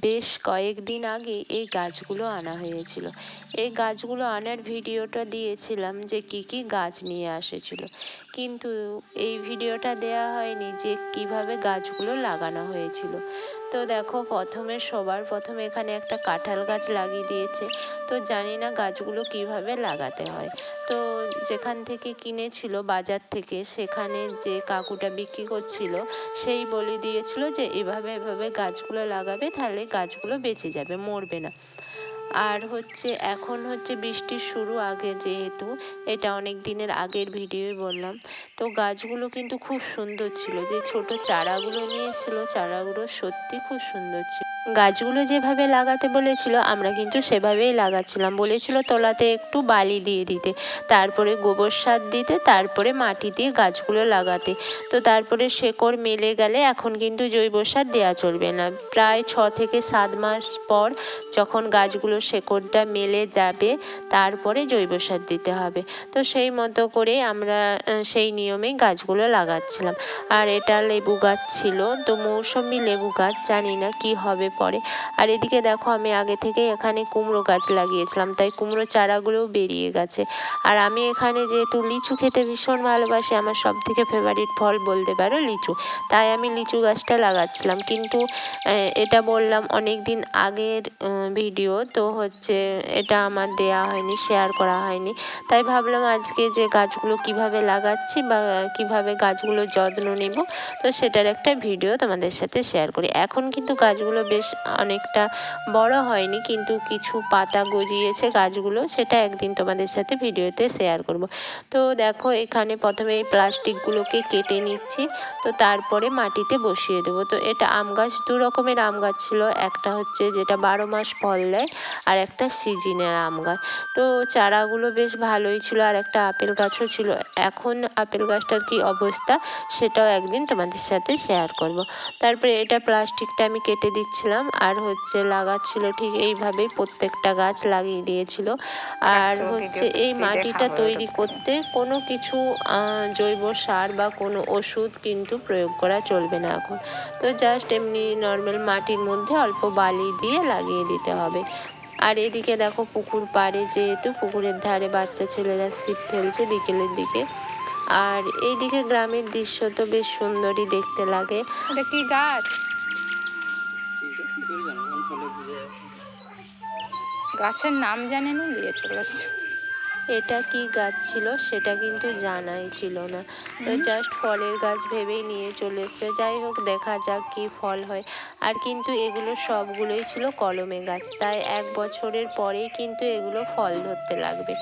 বেশ কয়েকদিন আগে এই গাছগুলো আনা হয়েছিল। এই গাছগুলো আনার ভিডিওটা দিয়েছিলাম যে কি কি গাছ নিয়ে এসেছিল, কিন্তু এই ভিডিওটা দেয়া হয়নি যে কিভাবে গাছগুলো লাগানো হয়েছিল। তো দেখো, সবার প্রথমে এখানে একটা কাঁঠাল গাছ লাগিয়ে দিয়েছে। তো জানি না গাছগুলো কিভাবে লাগাতে হয়। তো যেখান থেকে কিনেছিল বাজার থেকে, সেখানে যে কাকুটা বিক্রি করছিল সেই বলে দিয়েছিল যে এভাবে এভাবে গাছগুলো লাগাবে, তাহলে গাছগুলো বেঁচে যাবে, মরবে না। আর এখন বৃষ্টির শুরু আগে, যেহেতু এটা অনেক দিনের আগের ভিডিও বললাম। তো গাছগুলো কিন্তু খুব সুন্দর ছিল, যে ছোট চারাগুলো নিয়ে এসেছিল, চারাগুলো সত্যি খুব সুন্দর ছিল। গাছগুলো যেভাবে লাগাতে বলেছিল আমরা কিন্তু সেভাবেই লাগাচ্ছিলাম। বলেছিল তলাতে একটু বালি দিয়ে দিতে, তারপরে গোবর সার দিতে, তারপরে মাটি দিয়ে গাছগুলো লাগাতে। তো তারপরে শেকড় মেলে গেলে এখন কিন্তু জৈব সার দেওয়া চলবে না। প্রায় 6 থেকে 7 মাস পর যখন গাছগুলো শেকড়টা মেলে যাবে, তারপরে জৈব সার দিতে হবে। তো সেই মতো করে আমরা সেই নিয়মেই গাছগুলো লাগাচ্ছিলাম। আর এটা লেবু গাছ ছিল, তো মৌসুমি লেবু গাছ, জানি না কি হবে পরে। আর এদিকে দেখো, আমি আগে থেকে এখানে কুমড়ো গাছ লাগিয়েছিলাম, তাই কুমড়ো চারাগুলোও বেরিয়ে গেছে। আর আমি এখানে যেহেতু লিচু খেতে ভীষণ ভালোবাসি, আমার সব থেকে ফেভারিট ফল বলতে পারো লিচু, তাই আমি লিচু গাছটা লাগাচ্ছিলাম। কিন্তু এটা বললাম অনেক দিন আগের ভিডিও, তো এটা আমার দেয়া হয়নি, শেয়ার করা হয়নি। তাই ভাবলাম আজকে যে গাছগুলো কিভাবে লাগাচ্ছি বা কিভাবে গাছগুলোর যত্ন নেব, তো সেটার একটা ভিডিও তোমাদের সাথে শেয়ার করি। এখন কিন্তু গাছগুলো বেশ অনেকটা বড় হয়নি, কিন্তু কিছু পাতা গজিয়েছে গাছগুলো, সেটা একদিন তোমাদের সাথে ভিডিওতে শেয়ার করব। তো দেখো, এখানে প্রথমে এই প্লাস্টিকগুলোকে কেটে নিচ্ছি, তো তারপরে মাটিতে বসিয়ে দেবো। তো এটা আম গাছ, 2 রকমের আম গাছ ছিল। একটা যেটা 12 মাস ফল দেয়, আর একটা সিজনের আম গাছ। তো চারাগুলো বেশ ভালোই ছিল, আর একটা আপেল গাছও ছিল। এখন আপেল গাছটার কি অবস্থা সেটাও একদিন তোমাদের সাথে শেয়ার করব। তারপরে এটা প্লাস্টিকটা আমি কেটে দিচ্ছিলাম, আর লাগাচ্ছিল ঠিক এইভাবেই, প্রত্যেকটা গাছ লাগিয়ে দিয়েছিল। আর এই মাটিটা তৈরি করতে কোনো কিছু জৈব সার বা কোনো ওষুধ কিন্তু প্রয়োগ করা চলবে না এখন। তো জাস্ট এমনি নর্মাল মাটির মধ্যে অল্প বালি দিয়ে লাগিয়ে দিতে হবে। আর এদিকে দেখো, পুকুর পাড়ে, যেহেতু পুকুরের ধারে বাচ্চা ছেলেরা ছিপ ফেলছে বিকেলের দিকে। আর এইদিকে গ্রামের দৃশ্য তো বেশ সুন্দরই দেখতে লাগে। এটা কি গাছ? গাছের নাম জানে না, দিয়ে চলে আসছে। এটা কি গাছ ছিল সেটা কিন্তু জানাই ছিল না, তো জাস্ট ফলের গাছ ভেবেই নিয়ে চলে এসছে। যাই হোক, দেখা যাক কি ফল হয়। আর কিন্তু এগুলো সবগুলোই ছিল কলমে গাছ, তাই 1 বছরের পরেই কিন্তু এগুলো ফল ধরতে লাগবে।